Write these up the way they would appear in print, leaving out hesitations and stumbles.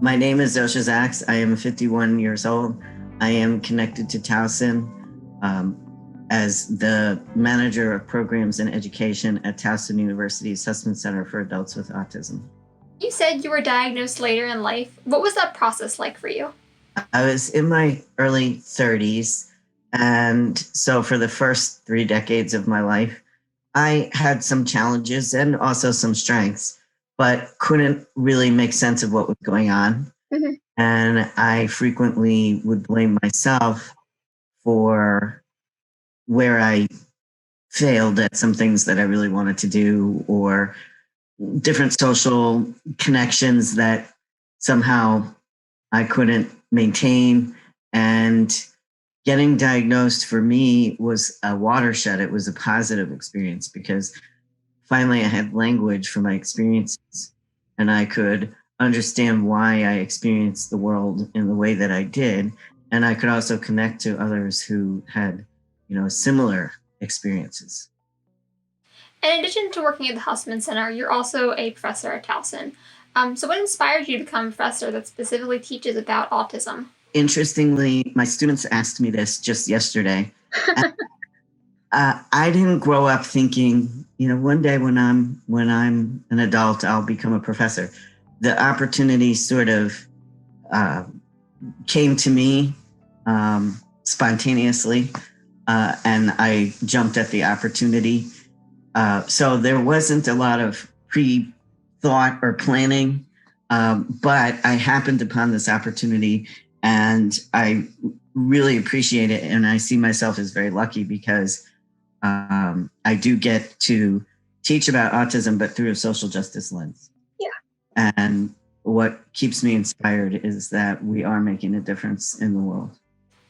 My name is Zosha Zaks. I am 51 years old. I am connected to Towson as the manager of programs and education at Towson University Assessment Center for Adults with Autism. You said you were diagnosed later in life. What was that process like for you? I was in my early 30s. And so for the first 3 decades of my life, I had some challenges and also some strengths, but couldn't really make sense of what was going on. Mhm. And I frequently would blame myself for where I failed at some things that I really wanted to do, or different social connections that somehow I couldn't maintain. And getting diagnosed for me was a watershed. It was a positive experience because finally I had language for my experiences and I could understand why I experienced the world in the way that I did. And I could also connect to others who had, similar experiences. In addition to working at the Hussman Center, you're also a professor at Towson. So, what inspired you to become a professor that specifically teaches about autism? Interestingly, my students asked me this just yesterday. I didn't grow up thinking, one day when I'm an adult, I'll become a professor. The opportunity sort of came to me spontaneously, and I jumped at the opportunity. So there wasn't a lot of pre-thought or planning, but I happened upon this opportunity, and I really appreciate it. And I see myself as very lucky because I do get to teach about autism, but through a social justice lens. Yeah. And what keeps me inspired is that we are making a difference in the world.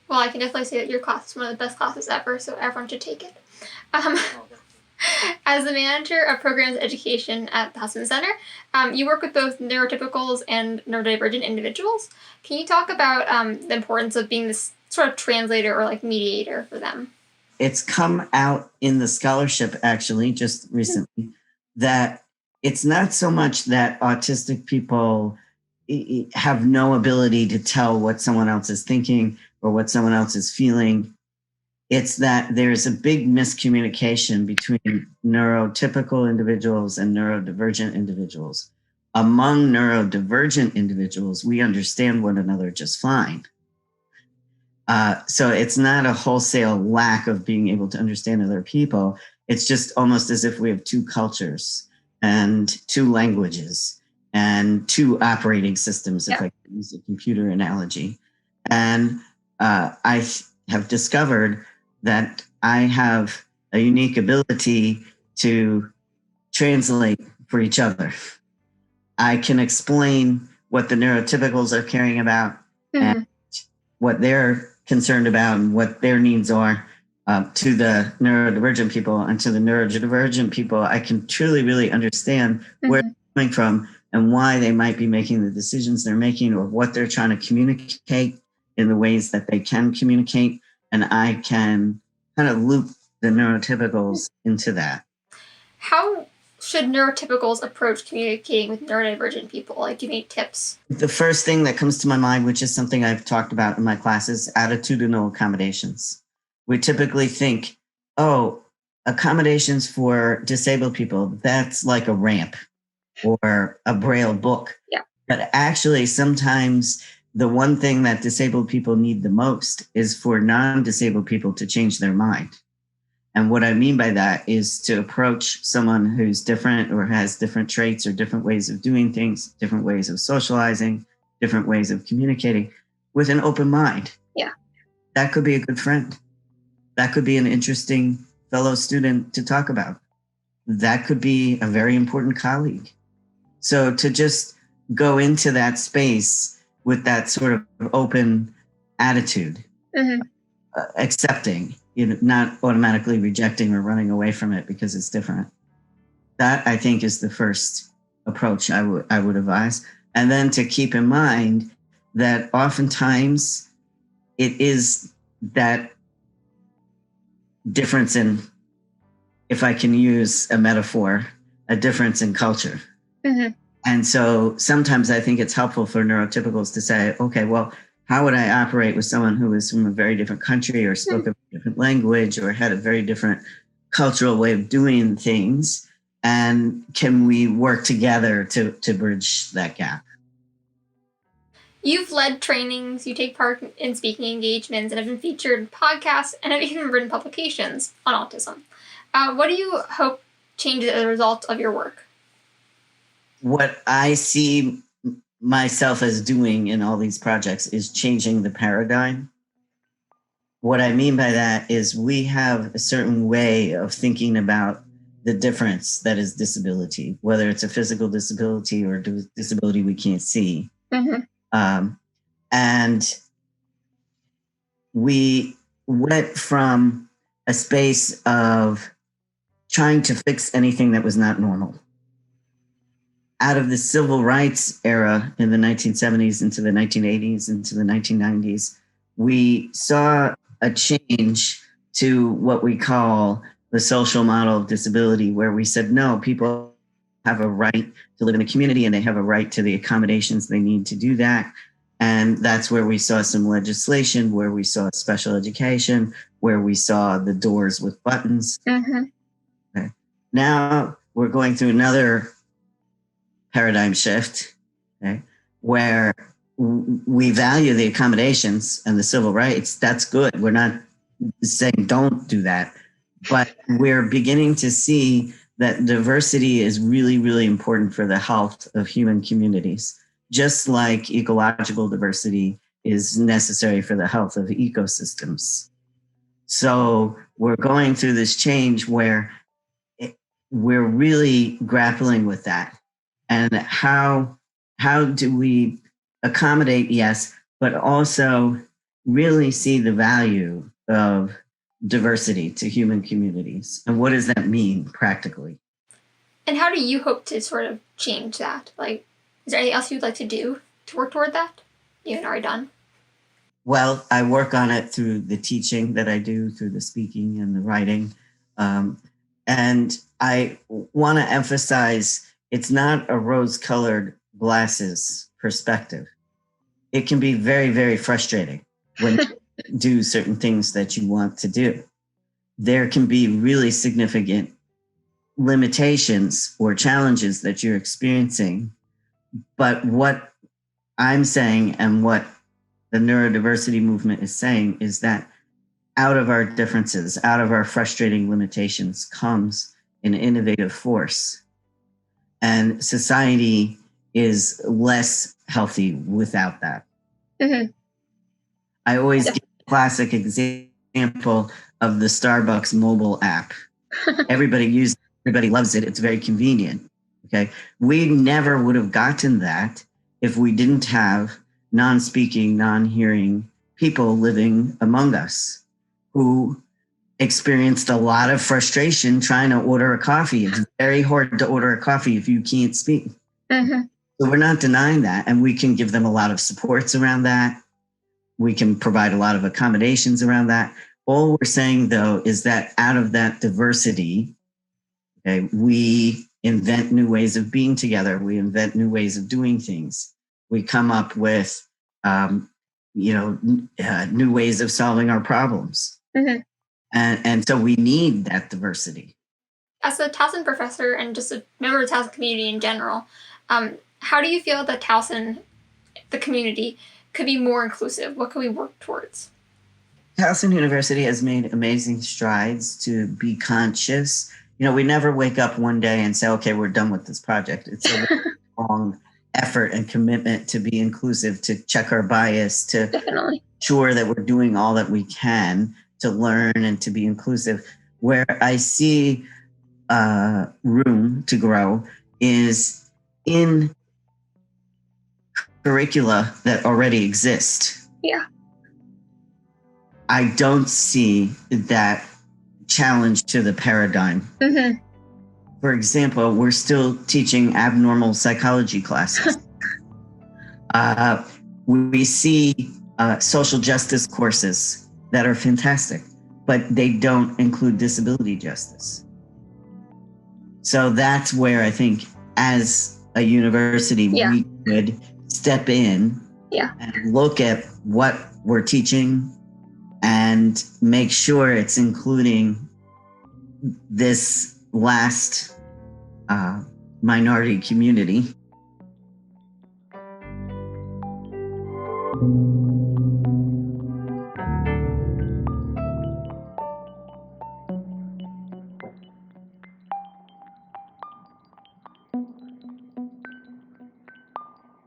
Well, I can definitely say that your class is one of the best classes ever, so everyone should take it. Um, as the manager of programs education at the Hussman Center, you work with both neurotypicals and neurodivergent individuals. Can you talk about the importance of being this sort of translator or like mediator for them? It's come out in the scholarship actually just recently that it's not so much that autistic people have no ability to tell what someone else is thinking or what someone else is feeling. It's that there's a big miscommunication between neurotypical individuals and neurodivergent individuals. Among neurodivergent individuals, we understand one another just fine. So it's not a wholesale lack of being able to understand other people. It's just almost as if we have two cultures and two languages and two operating systems, if I can use a computer analogy. And I have discovered that I have a unique ability to translate for each other. I can explain what the neurotypicals are caring about and what they're concerned about and what their needs are to the neurodivergent people. And to the neurodivergent people, I can truly, really understand where they're coming from and why they might be making the decisions they're making or what they're trying to communicate in the ways that they can communicate. And I can kind of loop the neurotypicals into that. How should neurotypicals approach communicating with neurodivergent people? Like, do you need tips? The first thing that comes to my mind, which is something I've talked about in my classes, attitudinal accommodations. We typically think, oh, accommodations for disabled people, that's like a ramp or a Braille book. Yeah. But actually, sometimes the one thing that disabled people need the most is for non-disabled people to change their mind. And what I mean by that is to approach someone who's different or has different traits or different ways of doing things, different ways of socializing, different ways of communicating with an open mind. Yeah. That could be a good friend. That could be an interesting fellow student to talk about. That could be a very important colleague. So to just go into that space with that sort of open attitude, accepting, not automatically rejecting or running away from it because it's different. That, I think, is the first approach I would advise. And then to keep in mind that oftentimes it is that difference in, if I can use a metaphor, a difference in culture. And so sometimes I think it's helpful for neurotypicals to say, okay, well, how would I operate with someone who is from a very different country or spoke a different language or had a very different cultural way of doing things? And can we work together to bridge that gap? You've led trainings, you take part in speaking engagements, and have been featured in podcasts and have even written publications on autism. What do you hope changes as a result of your work? What I see myself as doing in all these projects is changing the paradigm. What I mean by that is we have a certain way of thinking about the difference that is disability, whether it's a physical disability or disability we can't see. And we went from a space of trying to fix anything that was not normal. Out of the civil rights era in the 1970s into the 1980s, into the 1990s, we saw a change to what we call the social model of disability, where we said, no, people have a right to live in a community and they have a right to the accommodations they need to do that. And that's where we saw some legislation, where we saw special education, where we saw the doors with buttons. Okay. Now we're going through another paradigm shift, okay, where we value the accommodations and the civil rights. That's good. We're not saying don't do that, but we're beginning to see that diversity is really, really important for the health of human communities, just like ecological diversity is necessary for the health of ecosystems. So we're going through this change where we're really grappling with that. And how do we accommodate, yes, but also really see the value of diversity to human communities? And what does that mean practically? And how do you hope to sort of change that? Like, is there anything else you'd like to do to work toward that? You haven't already done? Well, I work on it through the teaching that I do, through the speaking and the writing. And I want to emphasize it's not a rose-colored glasses perspective. It can be very, very frustrating when you do certain things that you want to do. There can be really significant limitations or challenges that you're experiencing. But what I'm saying and what the neurodiversity movement is saying is that out of our differences, out of our frustrating limitations comes an innovative force. And society is less healthy without that. I always give a classic example of the Starbucks mobile app. Everybody uses it, everybody loves it. It's very convenient. Okay. We never would have gotten that if we didn't have non-speaking, non-hearing people living among us who experienced a lot of frustration trying to order a coffee. It's very hard to order a coffee if you can't speak. So we're not denying that. And we can give them a lot of supports around that. We can provide a lot of accommodations around that. All we're saying, though, is that out of that diversity, okay, we invent new ways of being together. We invent new ways of doing things. We come up with, new ways of solving our problems. And so we need that diversity. As a Towson professor and just a member of the Towson community in general, how do you feel that Towson, the community, could be more inclusive? What can we work towards? Towson University has made amazing strides to be conscious. You know, we never wake up one day and say, okay, we're done with this project. It's a long effort and commitment to be inclusive, to check our bias, to ensure that we're doing all that we can to learn and to be inclusive. Where I see room to grow is in curricula that already exist. Yeah. I don't see that challenge to the paradigm. For example, we're still teaching abnormal psychology classes. We see social justice courses that are fantastic, but they don't include disability justice. So that's where I think as a university, Yeah. we could step in and look at what we're teaching and make sure it's including this last minority community.